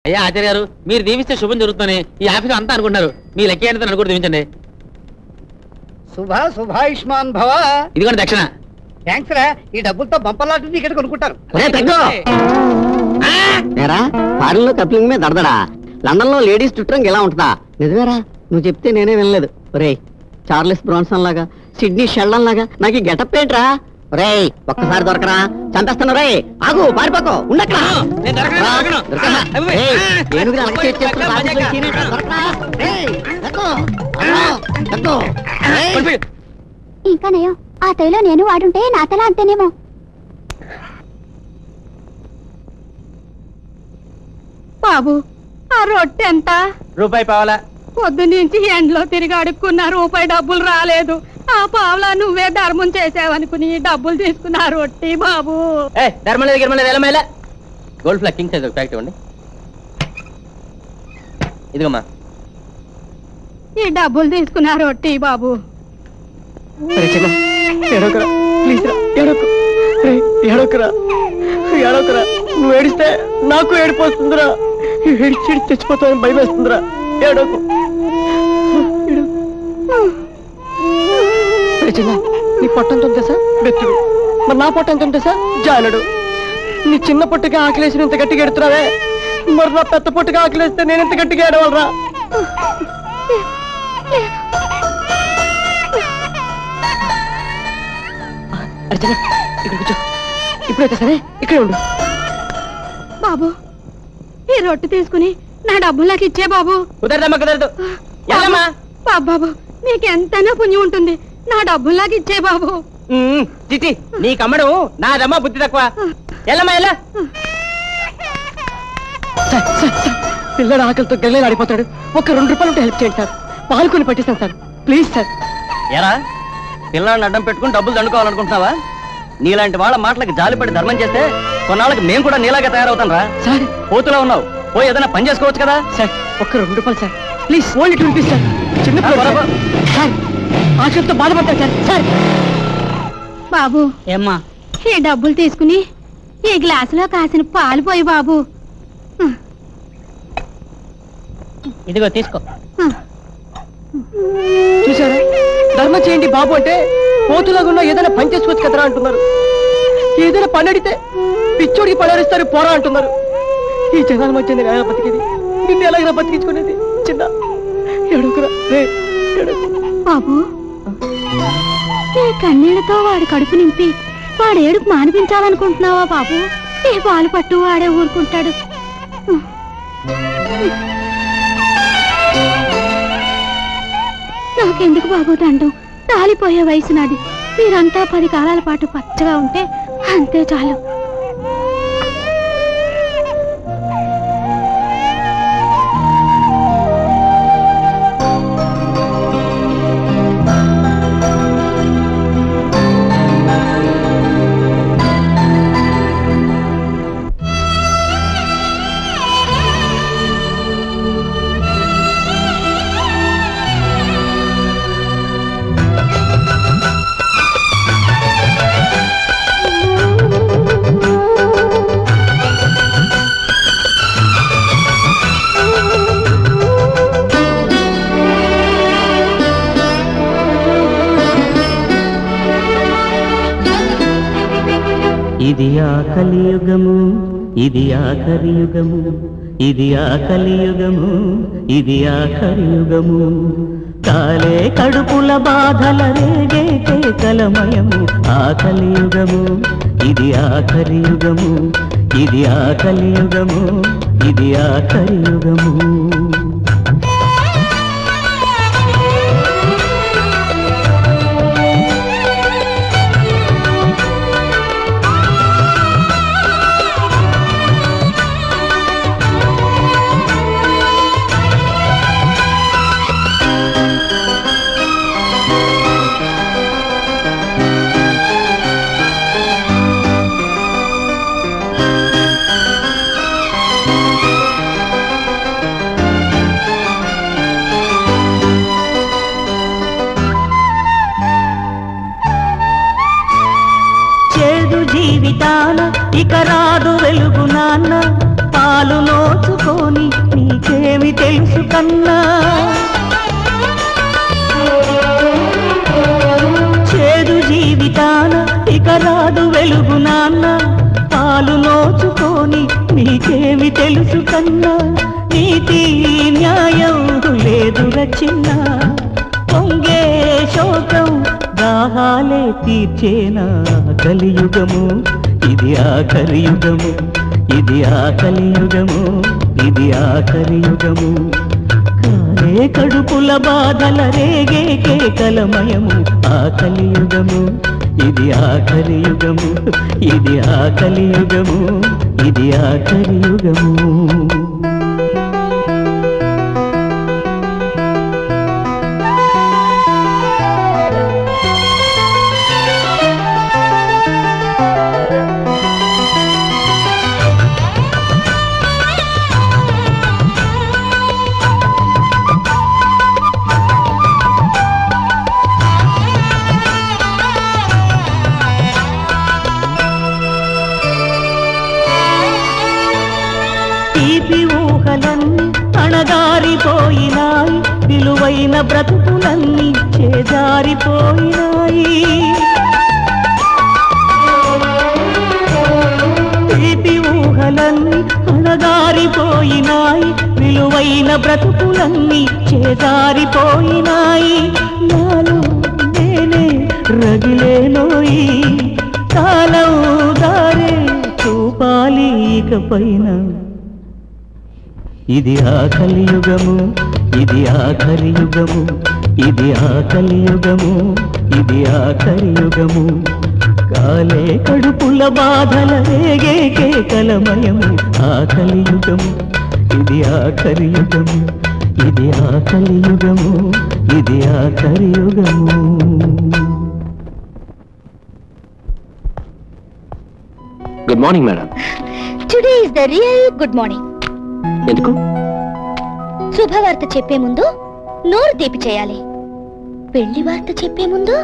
అయ్యా ఆచార్య గారు, మీరు దీవిస్తే శుభం జరుగుతుందని ఈ ఆఫీస్ అంతా అనుకుంటారు. మీ లెక్క ఏంటో నన్ను కూడా దీవించండి. శుభాయుష్మాన్ భవ. ఇదిగోండి దక్షిణ. థ్యాంక్స్ రా. ఈ డబ్బులతో బంపర్లాంటి ఇక్కడ కొనుక్కుంటారు. ఫారెన్ లో కప్లింగ్ మీద దడదడా, లండన్ లో లేడీస్ చుట్టం ఎలా ఉంటుందా? నిజమేరా, నువ్వు చెప్తే నేనే వినలేదు. ఒరే చార్లెస్ బ్రాన్సన్ లాగా, సిడ్నీ షెల్డన్ లాగా నాకు ఈ గెటప్ ఏంట్రా? రే ఒక్కసారి దొరకరా, చంపేస్తాను. రే ఆగు, పారిపోకో, ఉండక్కడ. ఇంకా నయం, ఆ తైలో నేను వాడుంటే నా తల అంతేనేమో. బాబు, ఆ రొట్టె ఎంత? రూపాయి పావాలా? పొద్దు నుంచి ఎండలో తిరిగి అడుక్కున్న రూపాయి డబ్బులు రాలేదు. ఆ పావలా నువ్వే ధర్మం చేసావనుకుని డబ్బులు తీసుకున్నా రొట్టి. బాబు ధర్మం లేదు గిర్మం లేదు, ఎలా గోల్డ్ ఫ్లాగ్ కింగ్ సైజ్ ఒక ప్యాకెట్ ఇవ్వండి. ఇదిగమ్మా. ఈ డబ్బులు తీసుకున్నా రొట్టి. బాబు ఏడోకరా, నువ్వు ఏడిస్తే నాకు ఏడుపు వస్తుందిరా. ఏడిచి తెచ్చిపోతానని భయం వేస్తుందిరా. ఏడోకు. నీ పొట్టంత తెలుసా బెత్తుడు, మరి నా పొట్టంత తెలుసా జానుడు. నీ చిన్న పొట్టుగా ఆకలేసి ఇంత గట్టిగా ఎడుతున్నావే, మరి నా పెద్ద పొట్టుగా ఆకలేస్తే నేను ఇంత గట్టిగా ఏడవాలరా? అర్చన ఇక్కడ కూర్చో. ఇప్పుడైతే సరే ఇక్కడే ఉండు. బాబు, ఈ రొట్టె తీసుకుని నా డబ్బులు నాకు ఇచ్చే బాబు. కుదరదమ్మా, కుదరదు. బాబు, నీకెంతైనా పుణ్యం ఉంటుంది, నా డబ్బులు నాకు ఇచ్చే బాబు. చిచి, నీ కమ్మడం నాదమ్మా, బుద్ధి తక్కువ. ఎల్లమ్మా ఎలా. పిల్లడు ఆకలితో గల్లే ఆడిపోతాడు. ఒక 2 రూపాయలు ఉంటే హెల్ప్ చేయండి సార్, పాల్కొని పట్టిస్తాను సార్, ప్లీజ్ సార్. ఎరా పిల్లల్ని అడ్డం పెట్టుకుని డబ్బులు దండుకోవాలనుకుంటున్నావా? నీలాంటి వాళ్ళ మాటలకు జాలిపడి ధర్మం చేస్తే కొన్నాళ్ళకి మేము కూడా నీలాగా తయారవుతాం రా. సార్ పోతులా ఉన్నావు, పోయి ఏదైనా పని చేసుకోవచ్చు కదా. సార్ ఒక్క 2 రూపాయలు సార్, ప్లీజ్. Only 20 sir. చిన్న సార్, ఆకలితో బాధపడతాను సార్. సార్ బాబు, ఏమ్మా, ఈ డబ్బులు తీసుకుని ఈ గ్లాసులో కాసిన పాలు పోయి బాబు. ఇదిగో తీసుకో. చూసారా, ధర్మం చేయండి బాబు అంటే పోతులాగున్నా ఏదైనా పని చేసుకోవచ్చు కదరా అంటున్నారు. ఏదైనా పని అడిగితే పిచ్చోడికి పడేస్తారు పోరా అంటున్నారు. ఈ జనాల మధ్య నేను ఎలా బతికేది? నిన్ను ఎలాగైనా బతికించుకునేది? చిన్న ఎడుకురా బాబు, ఈ కన్నీళ్లతో వాడి కడుపు నింపి వాడు ఏడుపు మానిపించాలనుకుంటున్నావా బాబు? ఈ పాలు పట్టు వాడే ఊరుకుంటాడు. నాకెందుకు బాబు దండం? తాలిపోయే వయసు నాది. మీరంతా 10 కాలాల పాటు పచ్చగా ఉంటే అంతే చాలు. ఇది ఆ కలియుగము, ఇది ఆఖరి యుగము, ఇది ఆ కలియుగము, ఇది ఆఖరి యుగము. కాలే కడుపుల బాధల రేగే కేకలమయము. ఆ కలియుగము, ఇది ఆఖరి యుగము, ఇది ఆ కలియుగము, ఇది ఆఖరి యుగము. జీవితాన ఇక రాదు వెలుగు నాన్న, పాలు నోచుకొని కన్నా చేదు జీవితాన ఇక రాదు వెలుగు నాన్న పాలు నోచుకొని నీకేమి తెలుసు కన్నా నీతి న్యాయం లేదుగా చిన్న పొంగే శోకం దాహాలే తీర్చేనా కలియుగము ఇది ఆఖరి యుగము ఇది ఆకలి యుగము ఇది ఆఖరి యుగము కాలే కడుపుల బాధల రేగే కేకలమయము ఆకలి యుగము ఇది ఆఖరి యుగము ఇది ఆకలి యుగము ఇది ఆఖరి యుగము అణగారిపోయినాయి విలువైన బ్రతుకులన్నీ చేజారిపోయినాయి తీపి ఊహలన్నీ అణగారిపోయినాయి విలువైన బ్రతుకులన్నీ చేజారిపోయినాయి నాలో నేనే రగిలేనోయి కాలం దారే చూపాలి ఇకపైన ఇది ఆకలి యుగము ఇది ఆఖరి యుగము ఇది ఆకలి యుగము ఇది ఆఖరి యుగము కాలే కడుపుల బాధల రేగే కేకలమయము ఆకలి యుగము ఇది ఆఖరి యుగము ఇది ఆకలి యుగము ఇది ఆఖరి యుగము good morning madam. Today is the real good morning. ఎందుకు? శుభవార్త చెప్పే ముందు నోరు తీపి చేయాలి, పెళ్లి వార్త చెప్పే ముందు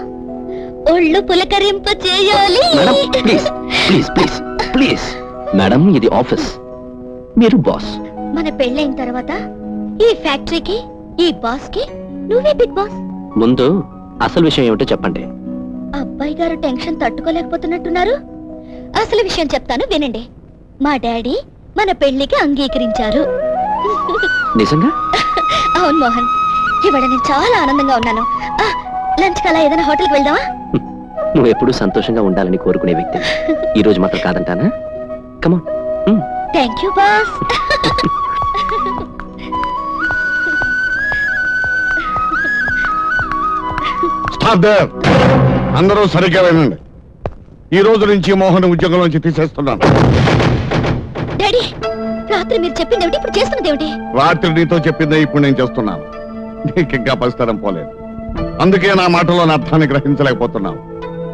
ఒళ్ళు పులకరింప చేయాలి. Madam please please please please madam, ఇది ఆఫీస్, మీరు బాస్. మన పెళ్ళైన తర్వాత ఈ ఫ్యాక్టరీకి ఈ బాస్ కి నువ్వే బిగ్ బాస్. ముందు అసలు విషయం ఏమిటో చెప్పండి. అబ్బాయి గారు టెన్షన్ తట్టుకోలేకపోతున్నట్టున్నారు. అసలు విషయం చెప్తాను వినండి. మా డాడీ మన పెళ్లికి అంగీకరించారు. నిజంగా? అవును మోహన్, ఇవాళ నేను చాలా ఆనందంగా ఉన్నాను. లంచ్ కలా ఏదైనా హోటల్కి వెళ్దామా? నువ్వు ఎప్పుడూ సంతోషంగా ఉండాలని కోరుకునే వ్యక్తి. ఈ రోజు మాత్రం కాదంటానా? కమాన్. Thank you boss. అందరూ సరిగ్గా వినండి. ఈ రోజు నుంచి మోహన్ ఉద్యోగంలోంచి తీసేస్తున్నాను. డాడీ, రాత్రి మీరు చెప్పింది ఏమిటి, ఇప్పుడు చేస్తున్నది ఏమిటి? రాత్రి నీతో చెప్పిందే ఇప్పుడు నేను చేస్తున్నాను. నీకు ఇంకా పరిస్థితి పోలేదు, అందుకే నా మాటలోని అర్థాన్ని గ్రహించలేకపోతున్నావు.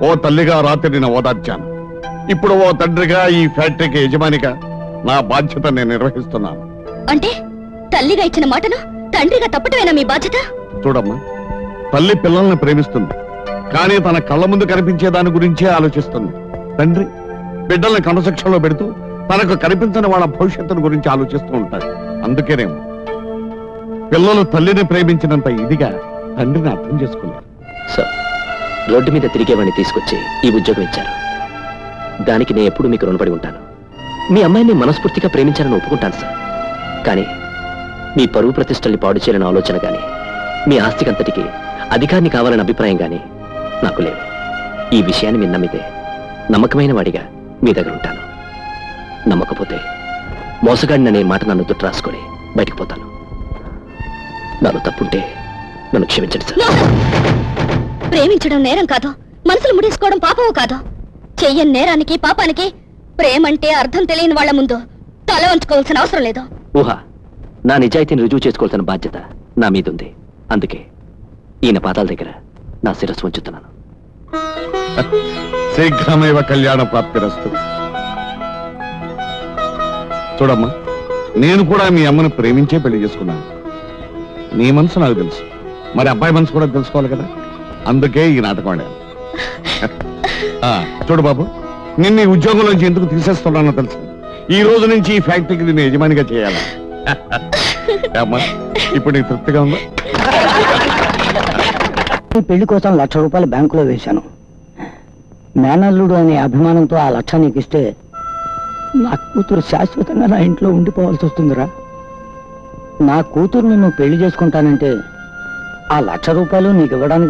ఓ తల్లిగా రాత్రి నేను ఓదార్చాను. ఇప్పుడు ఓ తండ్రిగా ఈ ఫ్యాక్టరీకి యజమానిగా నా బాధ్యత నేను నిర్వహిస్తున్నాను. అంటే తల్లిగా ఇచ్చిన మాటను తండ్రిగా తప్పటమేనా మీ బాధ్యత? చూడమ్మా, తల్లి పిల్లల్ని ప్రేమిస్తుంది, కానీ తన కళ్ళ ముందు కనిపించే దాని గురించే ఆలోచిస్తుంది. తండ్రి బిడ్డల్ని క్రమశిక్షణలో పెడుతూ తనకు కనిపించని వాళ్ళ భవిష్యత్తును గురించి ఆలోచిస్తూ ఉంటాడు. అందుకేనేమో పిల్లలు తల్లిని ప్రేమించినంత ఇదిగా తండ్రిని అర్థం చేసుకోలేరు. సార్, రోడ్డు మీద తిరిగేవాడిని తీసుకొచ్చి ఈ ఉద్యోగం ఇచ్చారు. దానికి నేను ఎప్పుడు మీకు రుణపడి ఉంటాను. మీ అమ్మాయిని మనస్ఫూర్తిగా ప్రేమించాలని ఒప్పుకుంటాను సార్. కానీ మీ పరువు ప్రతిష్టల్ని పాడు చేయాలని ఆలోచన కానీ, మీ ఆస్తికంతటికి అధికారిని కావాలనే అభిప్రాయం కానీ నాకు లేవు. ఈ విషయాన్ని మీరు నమ్మితే నమ్మకమైన వాడిగా మీ దగ్గర ఉంటాను. నమ్మకపోతే మోసగాడిననే మాట నన్ను తుట్టు రాసుకొని బయటికి పోతాను. నాలో తప్పుంటే నన్ను క్షమించండి సార్. ప్రేమించడం నేరం కాదు, మనసులు ముడేసుకోవడం పాపము కాదు. చెయ్యని నేరానికి పాపానికి ప్రేమంటే అర్థం తెలియని వాళ్ల ముందు తల వంచుకోవాల్సిన అవసరం లేదు. ఊహ, నా నిజాయితీని రుజువు చేసుకోవాల్సిన బాధ్యత నా మీదుంది. అందుకే ఈయన పాదాల దగ్గర నా శిరస్సు ఉంచుతున్నాను. శీఘ్రమేవ కళ్యాణ ప్రాప్తిరస్తు. చూడమ్మా, నేను కూడా మీ అమ్మను ప్రేమించే పెళ్లి చేసుకున్నాను. నీ మనసు నాకు తెలుసు, మరి అబ్బాయి మనసు కూడా తెలుసుకోవాలి కదా. అందుకే ఈ నాటకం ఆడాను. చూడు బాబు, నిన్ను ఈ ఉద్యోగంలోంచి ఎందుకు తీసేస్తున్నానో తెలుసు. ఈ రోజు నుంచి ఈ ఫ్యాక్టరీకి నేను యజమానిగా చేయాలి. అమ్మా ఇప్పుడు నీకు తృప్తిగా ఉందా? పెళ్లి కోసం 1,00,000 రూపాయలు బ్యాంకులో వేశాను. మేనల్లుడు అనే అభిమానంతో ఆ 1,00,000 నీకు ఇస్తే నా కూతురు శాశ్వతంగా నా ఇంట్లో ఉండిపోవాల్సి వస్తుందిరా. నా కూతురు నువ్వు పెళ్లి చేసుకుంటానంటే ఆ 1,00,000 రూపాయలు నీకు ఇవ్వడానికి